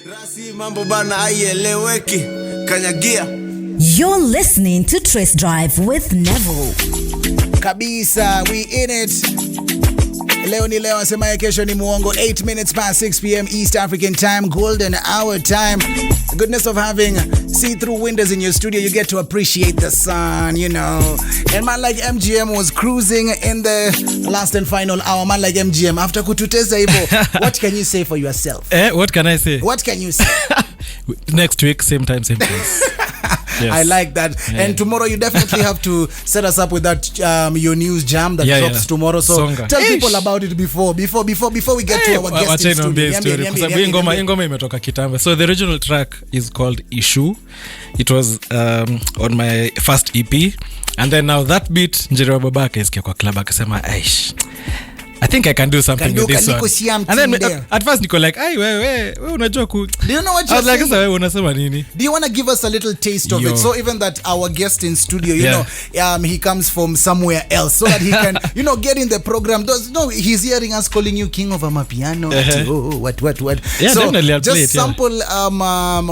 Rasi mambo bana aieleweki kanyagia. You're listening to Trace Drive with Neville. Kabisa, we in it. Leo ni leo, asemaye kesho ni muongo. 8 minutes past 6 p.m. East African time, golden hour time. The goodness of having see-through windows in your studio, you get to appreciate the sun, you know. And man like MGM was cruising in the last and final hour. Man like MGM, after kututeza hivyo, what can you say for yourself? What can I say? What can you say? Next week, same time, same place. Yes. I like that. Yeah. And tomorrow you definitely have to set us up with that your news jam that drops tomorrow. So Songa. Tell people about it before we get to our guest in studio. Ngoma imetoka kitambo. So the original track is called Issue. It was on my first EP, and then now that beat Njeri wa babake isikia kwa club akasema aish, I think I can do something with this one. And then at first Nico like, "Ai wewe unajua ku." Do you know what you're saying? Like, wewe unasema nini? Do you want to give us a little taste of it? So even that our guest in studio, you know, he comes from somewhere else, so that he can, you know, get in the program. He's hearing us calling you King of Amapiano. What? Yeah, so definitely. I'll just play it, sample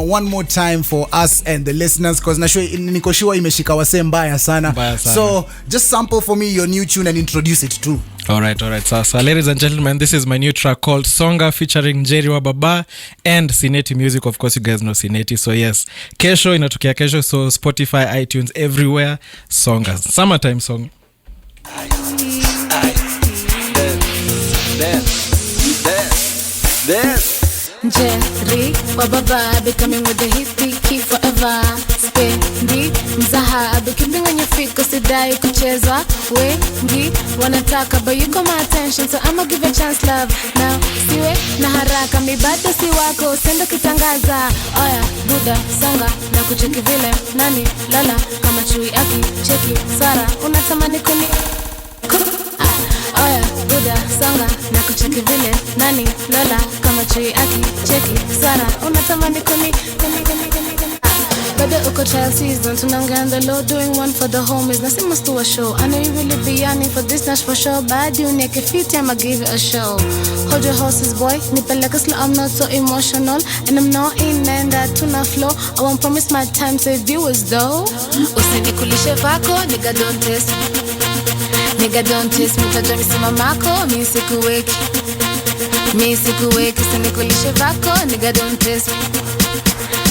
one more time for us and the listeners, because niko sure imeshika wase mbaya sana. So just sample for me your new tune and introduce it too. All right. So ladies and gentlemen, this is my new track called Songa featuring Njeri wa baba and Sitati Music. Of course, you guys know Sitati. So yes, kesho inatokea kesho. So Spotify, iTunes, everywhere. Songa, summertime song. Njeri wa baba be coming with the hit key forever. Spendi mzaha be keeping on your feet cause Deye kucheza wengi wanataka, but you got my attention, so I'ma give a chance love. Now siwe na haraka, mi bado si wako, sendo kitangaza. Oya buda songa na kucheki vile nani lala kama chui aki cheki Sara unatamani kuni. Oya buda songa na kucheki vile nani lola kama chui aki cheki Sara unatamani kuni. Bado uko child season, tunaongea on the low, doing one for the homies. Nasi must do a show. I know you really be yearning for this, Nash for sure. Bad you neke fit, I'ma give it a show. Hold your horses, boy. Nipeleka slow, I'm not so emotional, and I'm not in and that tuna flow. I won't promise my time, say viewers though. Usinikulishe vako, nigga don't test. Nigga don't test me, tajua misima mako, mi sikuweki. Usinikulishe vako, nigga don't test me.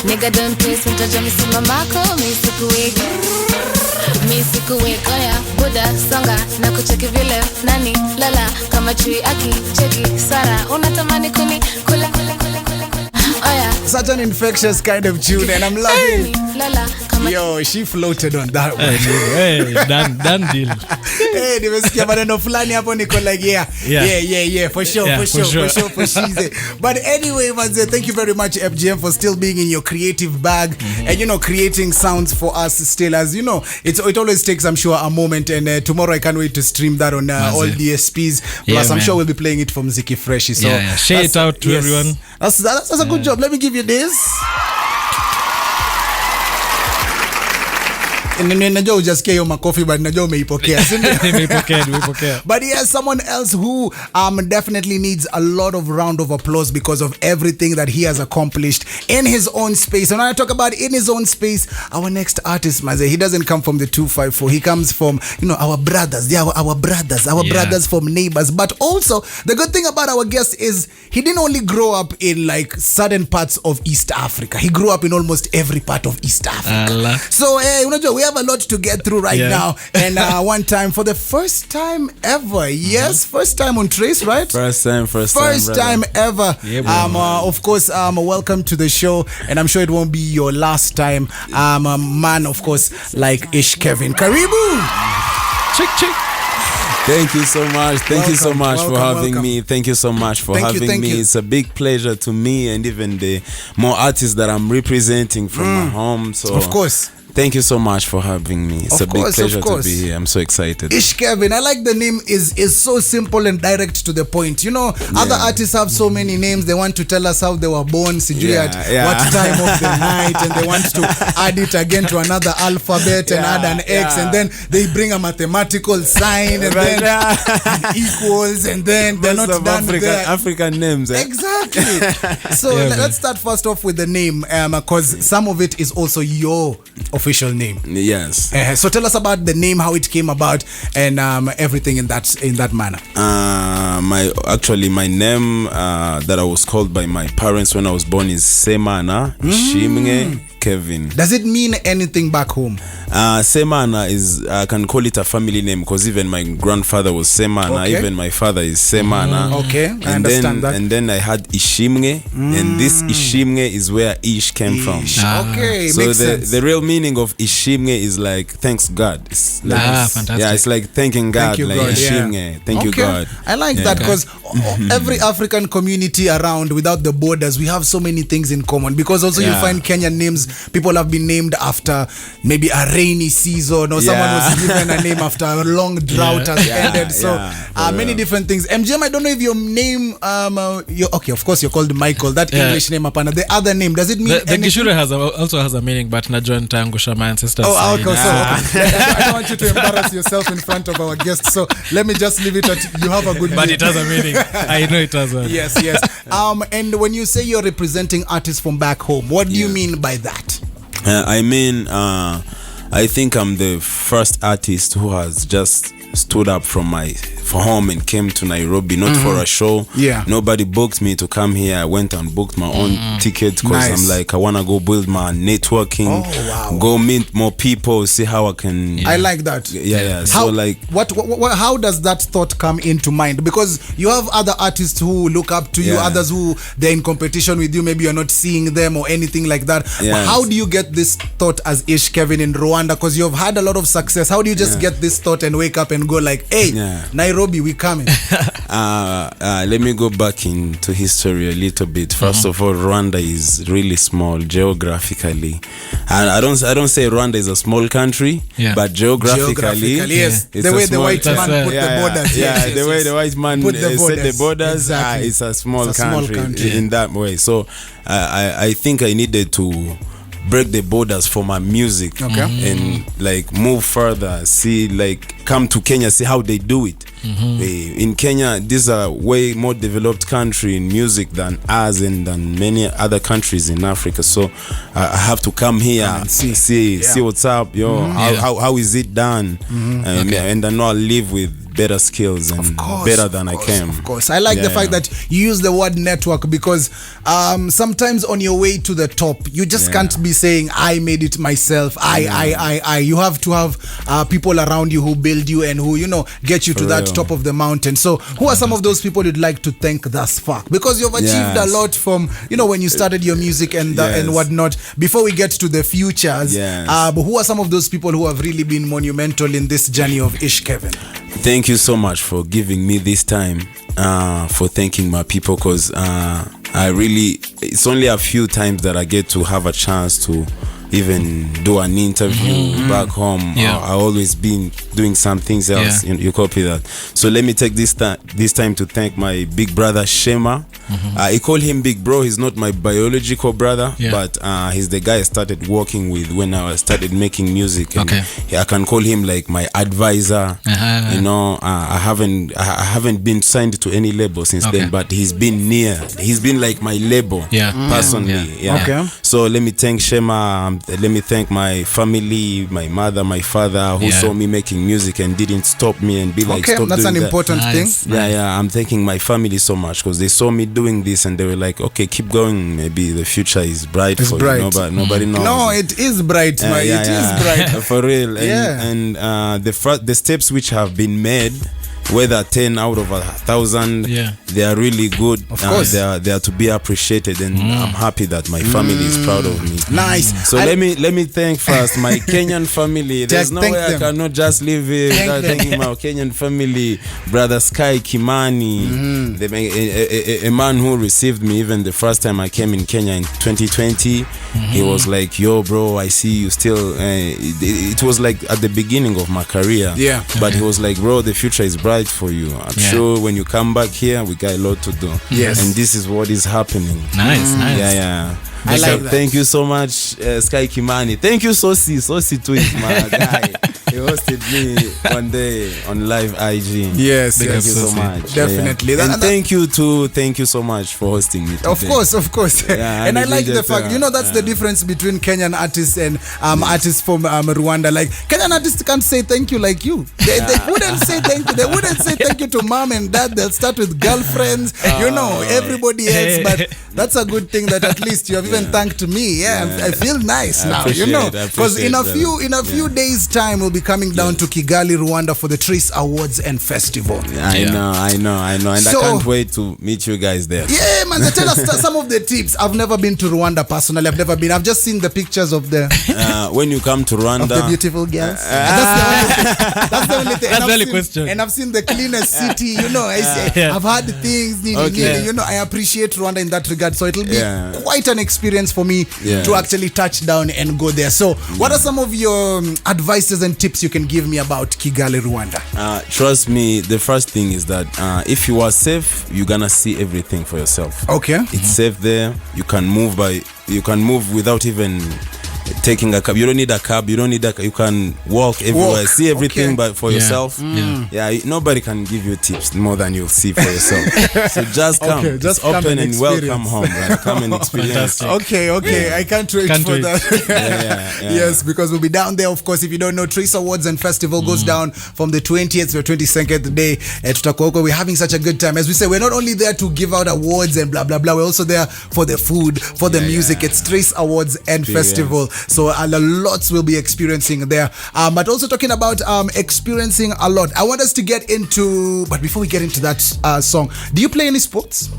Nigga don't taste me, tajua misima mako, mi sikuweki. Oya buda songa na kucheki vile nani lala kama chui aki cheki Sara unatamani kuni kula. Oya, such an infectious kind of tune, and I'm loving yo, she floated on that one. Hey, done deal. Hey, nimesikia maneno fulani hapo niko like yeah, for sure. But anyway, manze, thank you very much FGM for still being in your creative bag, and you know, creating sounds for us still, as you know, it always takes, I'm sure, a moment, and tomorrow I can't wait to stream that on all DSPs. Plus I'm sure we'll be playing it from Ziki Fresh. So share it out to everyone. That's a good job. Let me give you this. Najua hujasikia hiyo makofi, but najua umeipokea. But yes, someone else who definitely needs a lot of round of applause because of everything that he has accomplished in his own space. And when I talk about in his own space, our next artist, Maze, he doesn't come from the 254. He comes from, you know, our brothers. They are our brothers from neighbors. But also, the good thing about our guest is he didn't only grow up in like certain parts of East Africa. He grew up in almost every part of East Africa. So, we have a lot to get through now, and one time, for the first time ever, first time on Trace, right? First time ever. Of course, welcome to the show, and I'm sure it won't be your last time. Man, of course, like Ish Kevin. Karibu. Check. Thank you so much. Thank you so much for having me. Thank you so much for having me. It's a big pleasure to me and even the more artists that I'm representing from my home. So of course. Thank you so much for having me. It's a big pleasure to be here. I'm so excited. Ish Kevin, I like the name is so simple and direct to the point. You know, other artists have so many names. They want to tell us how they were born, what time of the night, and they want to add it again to another alphabet and add an X, and then they bring a mathematical sign, and then and equals, and then they're not done there. African names. Exactly. So let's start first off with the name, because some of it is also your official name. Yes. So tell us about the name, how it came about, and everything in that manner. My name that I was called by my parents when I was born is Semana Ishimwe Kevin. Does it mean anything back home? Semana is, I can call it a family name because even my grandfather was Semana, even my father is Semana. Okay, I understand that. And then I had Ishimwe, and this Ishimwe is where Ish came from. Okay, so makes sense. The real meaning of Ishimwe is like thanks God. It's like, fantastic. Yeah, it's like thanking God. Thank you, like God. Ishimwe. Thank you, God. I like that because every African community around, without the borders, we have so many things in common. Because also you find Kenyan names, people have been named after maybe a rainy season, or someone was given a name after a long drought has ended. So many different things. MGM, I don't know if your name, okay, of course you're called Michael. That English name, apana. The other name, does it mean the Gishure also has a meaning, but Najua Ntangusha, my ancestors. Oh, okay. So I don't want you to embarrass yourself in front of our guests. So let me just leave it at you have a good but name. it has a meaning. I know it has one. Yes. And when you say you're representing artists from back home, what do you mean by that? I think I'm the first artist who has just stood up from home and came to Nairobi, not for a show. Nobody booked me to come here. I went and booked my own ticket because I'm like, I want to go build my networking, go meet more people, see how I can. I like that. So like, how does that thought come into mind? Because you have other artists who look up to you, others who they're in competition with you. Maybe you're not seeing them or anything like that. But how do you get this thought as Ish Kevin in Rwanda? Because you've had a lot of success. How do you just get this thought and wake up and go like, hey, Nairobi, we coming? Let me go back into history a little bit. First of all, Rwanda is really small geographically, and I don't say Rwanda is a small country, but geographically, yes, the way the white man put the borders, the way the white man set the borders, it's a small country in that way. So I think I needed to break the borders for my music and like move further, see, like come to Kenya, see how they do it. In Kenya, this is a way more developed country in music than us and than many other countries in Africa. So I have to come here and see what's up, how is it done, and I know I'll live with better skills and better than I came. Of course, I like the fact that you use the word network because sometimes on your way to the top, you just can't be saying I made it myself. I. You have to have people around you who build you and who get you to that top of the mountain. So who are some of those people you'd like to thank thus far? Because you've achieved a lot from when you started your music and whatnot. Before we get to the futures, but who are some of those people who have really been monumental in this journey of Ish Kevin? Thank you so much for giving me this time, for thanking my people, because it's only a few times that I get to have a chance to even do an interview back home. I always been doing some things else. You copy that. So let me take this time to thank my big brother Shema. I call him big bro. He's not my biological brother, but he's the guy I started working with when I started making music. And I can call him like my advisor. I haven't been signed to any label since then, but he's been near. He's been like my label personally. So let me thank Shema. Let me thank my family, my mother, my father, who saw me making music and didn't stop me and be like, stop that's doing an that. important thing. I'm thanking my family so much because they saw me doing this and they were like, okay, keep going. Maybe the future is bright for you. But nobody knows. No, it is bright. It is bright. For real. And the steps which have been made, whether 10 out of 1,000, they are really good. Of course. They are to be appreciated, and I'm happy that my family is proud of me. Nice. So let me thank first my Kenyan family. There's no way I cannot just live here without thanking my Kenyan family. Brother Sky Kimani, a man who received me even the first time I came in Kenya in 2020. He was like, yo bro, I see you still. It was like at the beginning of my career. But he was like, bro, the future is bright for you. I'm sure when you come back here, we got a lot to do. And this is what is happening. Nice. I like that. Thank you so much, Sky Kimani. Thank you, Sosi too is my guy. He hosted me one day on live IG. Yes, thank you so much. Definitely. Yeah. And thank you so much for hosting me today. Of course. Yeah, and I like the fact, that's the difference between Kenyan artists and artists from Rwanda. Like, Kenyan artists can't say thank you like you. They wouldn't say thank you. They wouldn't say thank you to mom and dad. They'll start with girlfriends, everybody else. But that's a good thing that at least you have even thanked me. I feel nice now, because in a few days' time we'll be coming down to Kigali, Rwanda for the Trace Awards and Festival. I know, and so, I can't wait to meet you guys there. Yeah, man. Tell us some of the tips. I've never been to Rwanda personally. I've never been. I've just seen the pictures of the when you come to Rwanda, of the beautiful girls. That's the only thing. That's the only question. And I've seen the cleanest city. I've heard things. I appreciate Rwanda in that regard. So it'll be quite an experience for me to actually touch down and go there. So, what are some of your advices and tips you can give me about Kigali, Rwanda? Trust me, the first thing is that if you are safe, you're gonna see everything for yourself. Okay, it's safe there. You can move without even taking a cab. You don't need a cab. You can walk everywhere, see everything but for yourself. Nobody can give you tips more than you'll see for yourself. So just come, just open and welcome home, right? Come and experience. Okay. I can't wait for that. Yes, because we'll be down there. Of course, if you don't know, Trace Awards and Festival goes down from the 20th to the 22nd day at Tutakoko. We're having such a good time. As we say, we're not only there to give out awards and blah blah blah. We're also there for the food, for the music. It's Trace Awards and Festival. So a lot we'll be experiencing there. But also talking about experiencing a lot. I want us to get into, but before we get into that song, do you play any sports?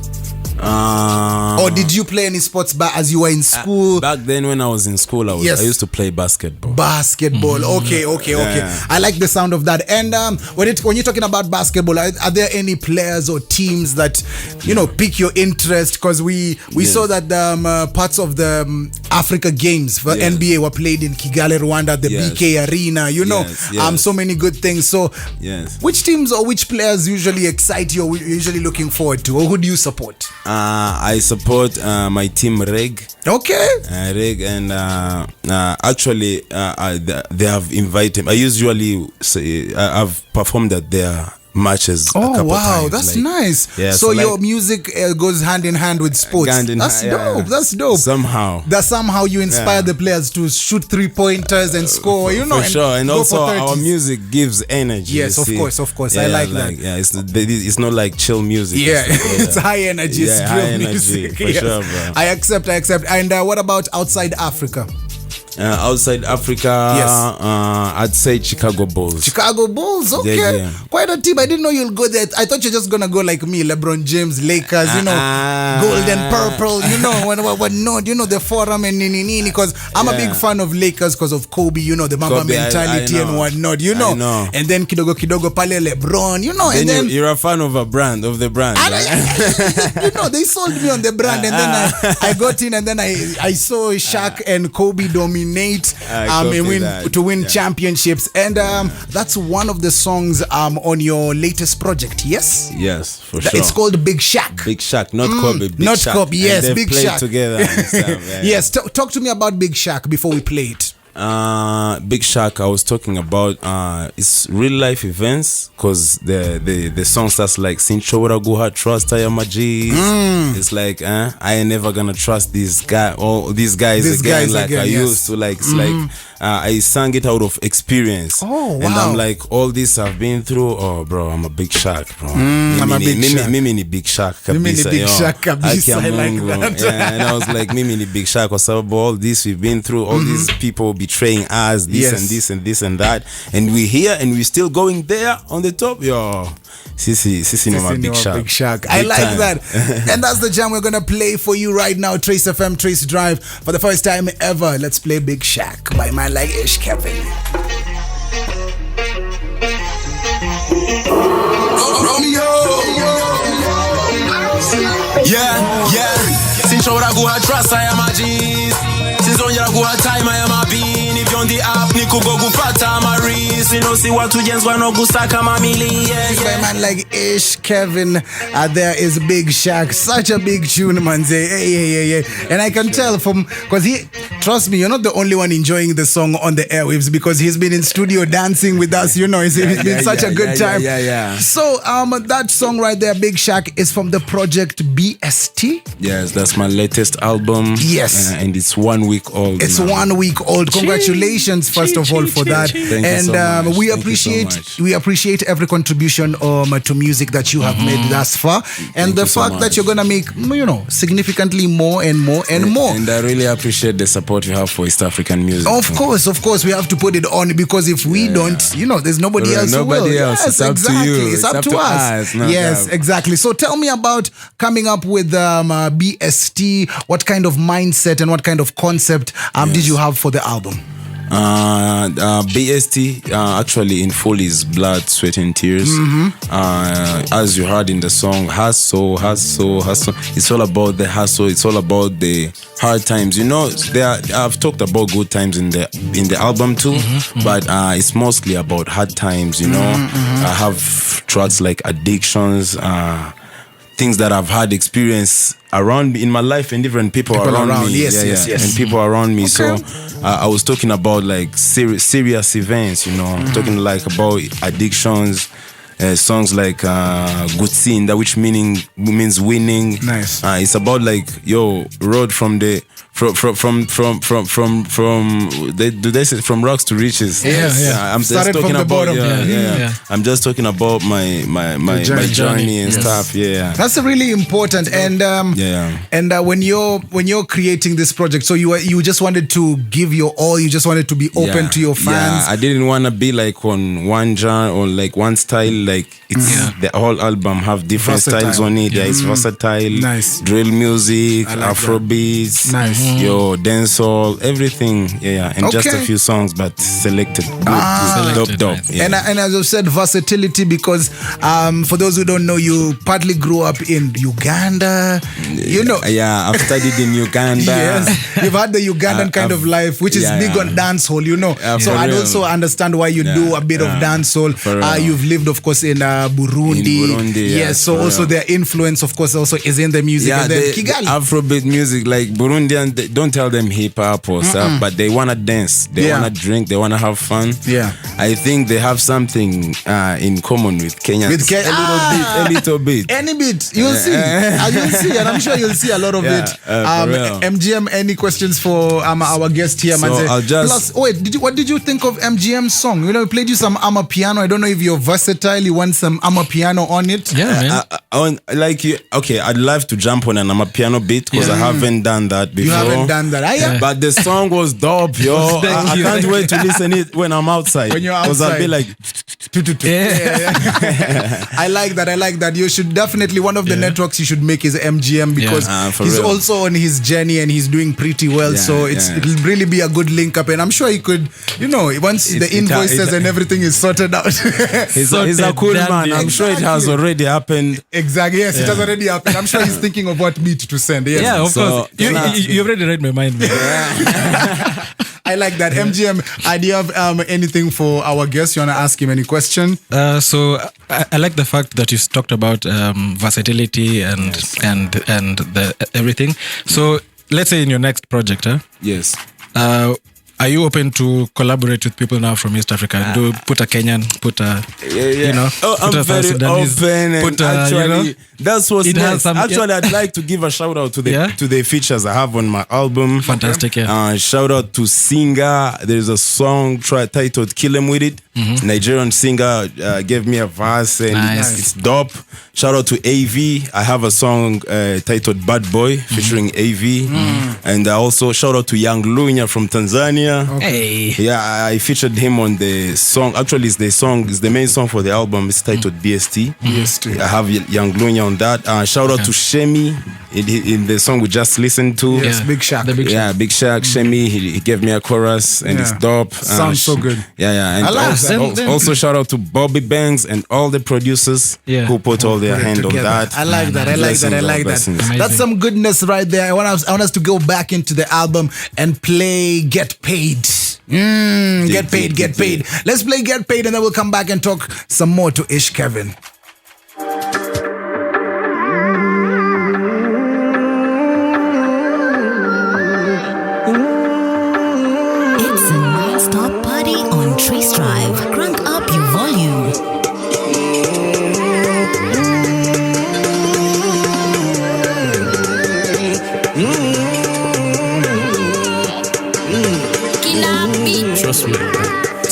Or did you play any sports as you were in school? Back then when I was in school, I used to play basketball. Okay. I like the sound of that. And when you're talking about basketball, are there any players or teams that pique your interest? Because we saw that parts of the Africa Games for NBA were played in Kigali, Rwanda, the BK Arena. So many good things. So which teams or which players usually excite you, or you're usually looking forward to, or who do you support? I support my team Reg. Okay. Reg, and actually they have invited. I usually say I've performed at their matches a couple times. That's nice. So your music goes hand in hand with sports. That's dope. Somehow you inspire the players to shoot 3-pointers and score, for sure. And also our music gives energy. Yes, of course. I like that. It's not like chill music. It's high energy. It's high music. For sure, bro. I accept. And what about outside Africa? Outside Africa, I'd say Chicago Bulls. Okay. Quite a team. I didn't know you'll go there. I thought you're just gonna go like me, LeBron James, Lakers, gold and purple, what the forum and nini, because I'm a big fan of Lakers because of Kobe, the Mamba mentality and whatnot, and then kidogo pale LeBron, and then you're a fan of the brand, right? They sold me on the brand, and then I got in, and then I saw Shaq and Kobe dominate to win championships, and that's one of the songs on your latest project. Yes, for sure. It's called Big Shaq. Not Kobe. Kobe. Yes, Big Shaq together. Yes, talk to me about Big Shaq before we play it. Big Shaq, I was talking about it's real life events, because the song starts like Sinchora Guha Trust Ayamaji. It's like I ain't never gonna trust these guys again like I used to. Like it's like I sang it out of experience. And I'm like, all this I've been through. Oh bro, I'm a Big Shaq, bro. I'm a Big Shaq. Mimi ni Big Shaq kabisa. I like that. And I was like, Mimi ni Big Shaq, what's up, all this we've been through, all these people betraying us, this and that, and we're here and we're still going there on the top. Sisi no Big Shaq. I like that. And that's the jam we're gonna play for you right now. Trace FM, Trace Drive, for the first time ever. Let's play Big Shaq by man like Ish Kevin. Since I go trust I am a G's. Since on you go time I am a bean. If you on the app nikugo gufata maris inosi watu jenzwa no gusaka mamili By a man like Ish Kevin, there is Big Shaq, such a big tune, man. Hey. And I can tell from because trust me, you're not the only one enjoying the song on the airwaves because he's been in studio dancing with us. You know, it's been such a good time. So that song right there, Big Shaq, is from the project BST. Yes, that's my latest album. Yes, and it's 1 week old. It's now. 1 week old. Congratulations, first of all, for that. Thank and you so much. we appreciate every contribution to music that you have made thus far, and the fact that you're gonna make significantly more and more and more. And I really appreciate the support you have for East African music. Of course, we have to put it on because if we don't, there's nobody else who will. Else. Yes, it's up exactly. to you. It's up to us. No yes, doubt. exactly. So tell me about coming up with BST. What kind of mindset and what kind of concept did you have for the album? BST actually in full is blood, sweat and tears. As you heard in the song, hustle. It's all about the hustle. It's all about the hard times. I've talked about good times in the album too, but it's mostly about hard times. I have tracks like addictions, things that I've had experience around me in my life and different people around me. Yes. And people around me. So I was talking about like serious events, talking like about addictions, songs like Gutsinda, which means winning. Nice. It's about like road from the do they say from rocks to riches? I'm just Started talking from the about bottom. I'm just talking about my journey and stuff. That's really important. And when you're creating this project, so you just wanted to give your all. You just wanted to be open to your fans. I didn't want to be like on one genre or like one style. Like it's the whole album have different styles on it. It's versatile. Nice. Drill music, Afrobeats. Nice. Dancehall, everything. And just a few songs, but selected. Dope. And as I've said, versatility, because for those who don't know, you partly grew up in Uganda. I've studied in Uganda. Yes, you've had the Ugandan kind of life, which is big on dancehall. So I also understand why you do a bit of dancehall. You've lived, of course, in Burundi. Yes, so also their influence, of course, also is in the music. And then Kigali, Afrobeat music, like Burundian. Don't tell them hip hop or stuff, but they wanna dance, they wanna drink, they wanna have fun. I think they have something in common with Kenyans. A little bit. Any bit, you'll see. You'll see, and I'm sure you'll see a lot of it. MGM, any questions for our guest here, so I'll just... Plus, what did you think of MGM's song? We played you some amapiano. I don't know if you're versatile. You want some amapiano on it? Yeah, man. I'd love to jump on an amapiano beat because I haven't done that before. You haven't done that. But the song was dope, yo. I can't wait to listen it when I'm outside. When you're outside. Because I'll be like... I like that. You should definitely, one of the networks you should make is MGM, because he's real. also on his journey and he's doing pretty well. So it'll really be a good link up. And I'm sure he could, once the invoices and everything is sorted out. He's a cool man. I'm sure it has already happened. Exactly. Yes, it has already happened. I'm sure he's thinking of what beat to send. Yes. Yeah, of course. You already read my mind, man. I like that. MGM, do you have anything for our guest? You want to ask him any question? So I like the fact that you talked about versatility and the everything. So let's say in your next project, Yes. Are you open to collaborate with people now from East Africa? Do put a Kenyan, put a I'm very Sudanese, open, and actually that's what's nice. Actually, I'd like to give a shout out to the features I have on my album. Fantastic, shout out to Songa. There's a song titled "Kill 'Em With It." Nigerian singer gave me a verse and it's dope. Shout out to AV. I have a song titled "Bad Boy" featuring AV, and also shout out to Young Lunya from Tanzania. Hey. Yeah, I featured him on the song. Actually, it's the main song for the album. It's titled BST. I have Young Lunya on that. Shout out to Shemi in the song we just listened to. Yes, Big Shaq. Big Shaq. Shemi, he gave me a chorus and it's dope. Sounds so good. And also shout out to Bobby Banks and all the producers who put all their hand on that. I like that. That's some goodness right there. I want us to go back into the album and play Get Paid. Get paid. Let's play Get Paid and then we'll come back and talk some more to Ish Kevin. It's a non-stop party on Trace Drive. Crank up your volume. Trust me.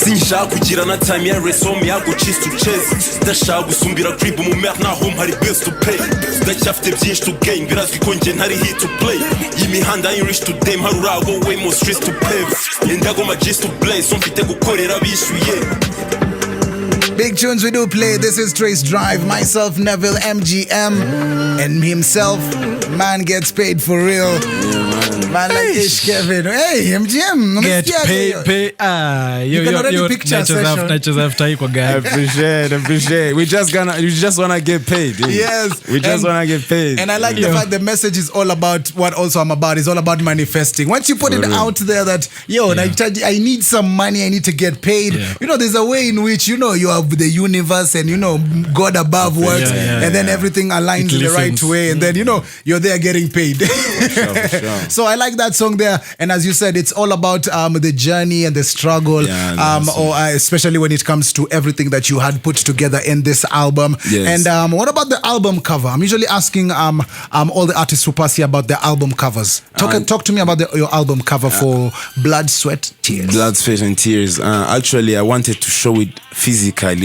sinshaka kugira na time ya resom yago cheese to chase ndashaka gusumbira crib mu mer na home hari bills to pay ndacyafite byinshi to gain birazwi ko nje ntari hit to play imihanda I reach to them harurago way more streets to pave ndago my gist to play so mfite gukorera bishuye. Big tunes we do play. This is Trace Drive. Myself, Neville, MGM, and himself. Man gets paid for real. Man like Ish Kevin. Hey, MGM. Get pay. You can already picture session. I appreciate. We just wanna get paid. Yes. We just wanna get paid. And I like the fact the message is all about what also I'm about. It's all about manifesting. Once you put it out there that, I need some money, I need to get paid. Yeah. There's a way in which, you have the universe and, God above works. And then everything aligns in the right way. And then, you're there getting paid. Sure. So I like that song there. And as you said, it's all about the journey and the struggle. Especially when it comes to everything that you had put together in this album. Yes. And what about the album cover? I'm usually asking all the artists who pass here about their album covers. Talk to me about your album cover for Blood, Sweat, Tears. Blood, Sweat and Tears. Actually, I wanted to show it physically.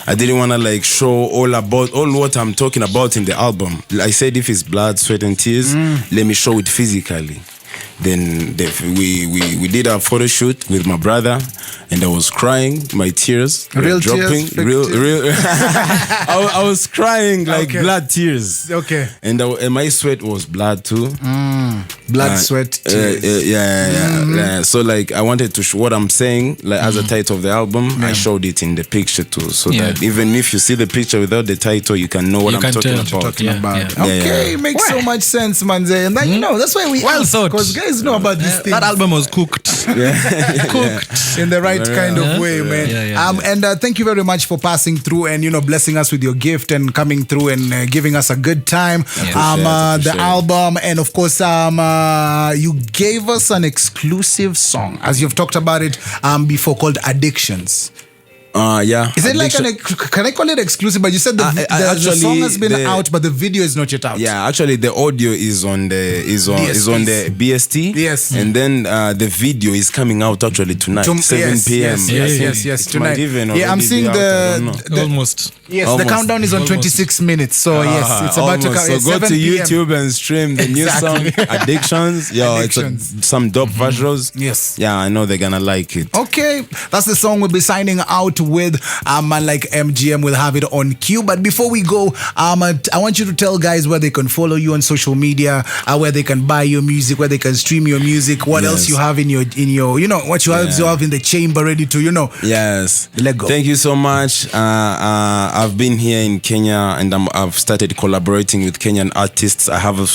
I didn't want to show all what I'm talking about in the album. I said if it's blood, sweat and tears, let me show it physically. Then we did a photo shoot with my brother, and I was crying, my tears real dropping, tears, real. I was crying like blood tears. Okay. And my sweat was blood too. Blood, sweat, tears. Yeah. So I wanted to show what I'm saying, as a title of the album. I showed it in the picture too, so that even if you see the picture without the title, you can know what I'm talking about. Okay, makes so much sense, Manze. And then that's why we well thought, because guys know about these things. That album was cooked. Cooked in the right kind of way, man. And thank you very much for passing through and blessing us with your gift and coming through and giving us a good time. The album, and of course you gave us an exclusive song, as you've talked about it before, called Addictions. Is it can I call it exclusive? But you said the song has been out, but the video is not yet out. Yeah, actually the audio is on the the BST. Yes. And then the video is coming out actually tonight, 7 p.m. Yes, tonight. I'm seeing almost. Yes, almost. The countdown is on 26 minutes. So yes, it's about to come. So go to YouTube and stream the new song, Addictions. It's some dope visuals. Yes. Yeah, I know they're gonna like it. Okay, that's the song we'll be signing out with. Man like MGM will have it on cue. But before we go, I want you to tell guys where they can follow you on social media, where they can buy your music, where they can stream your music, what else you have in your what you have in the chamber ready to Yes. Let go. Thank you so much. I've been here in Kenya and I've started collaborating with Kenyan artists. I have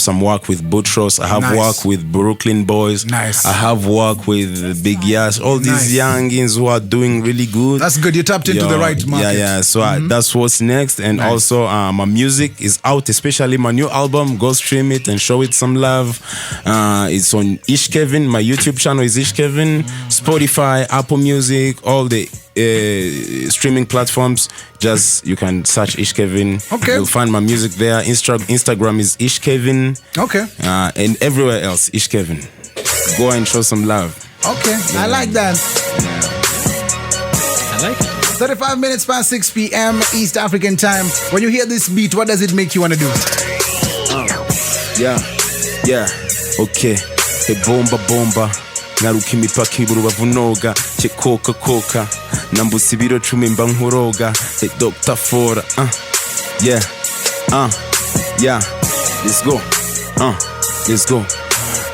some work with Boutros. I have work with Brooklyn Boys. Nice. I have work with Big Yas. All these youngins who are doing really good. That's good. You tapped into the right market. Yeah. So that's what's next. And also my music is out, especially my new album. Go stream it and show it some love. It's on Ish Kevin. My YouTube channel is Ish Kevin. Spotify, Apple Music, all the streaming platforms. Just you can search Ish Kevin. Okay. You'll find my music there. Instagram is Ish Kevin. Okay. And everywhere else, Ish Kevin. Go and show some love. Okay. I like that. I like it. 35 minutes past 6 p.m. East African time. When you hear this beat, what does it make you want to do? Okay. Hey, bomba naruka imipaka iburubavu noga che koka nambusa ibiro 10 mba nkuroga hey Dr. Fora let's go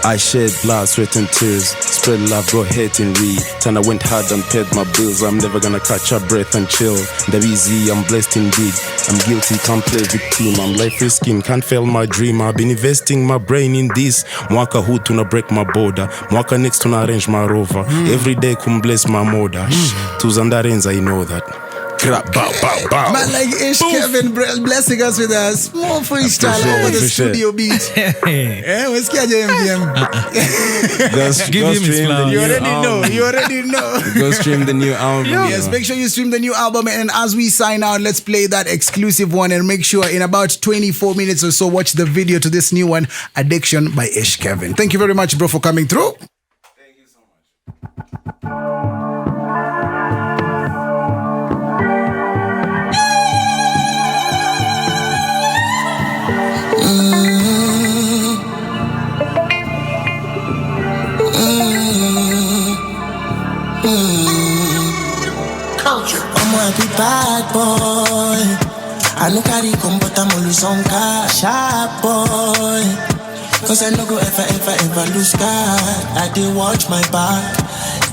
I shed blood, sweat and tears, spread love, go ahead and read. And I went hard and paid my bills. I'm never gonna catch a breath and chill. The easy, I'm blessed indeed. I'm guilty, can't play victim. I'm life risking, can't fail my dream. I've been investing my brain in this. Mwaka huu tuna break my border. Mwaka next tuna arrange my rover. Every day kum bless my mother. Tuzandarenza, I know that. Crap, bow, bow, bow. Man like Ish Kevin blessing us with a small freestyle over the studio beat. Where's MGM? Give him his flower. You already know. Go stream the new album. Yes, make sure you stream the new album. And as we sign out, let's play that exclusive one. And make sure in about 24 minutes or so, watch the video to this new one, Addiction by Ish Kevin. Thank you very much, bro, for coming through. Thank you so much. I'm a happy bad boy. I no carry come but I'm always Songa sharp boy. Cause I no go ever lose God. I dey watch my back.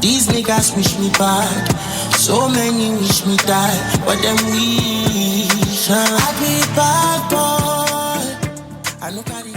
These niggas wish me bad. So many wish me die. But them wish happy bad boy. I no carry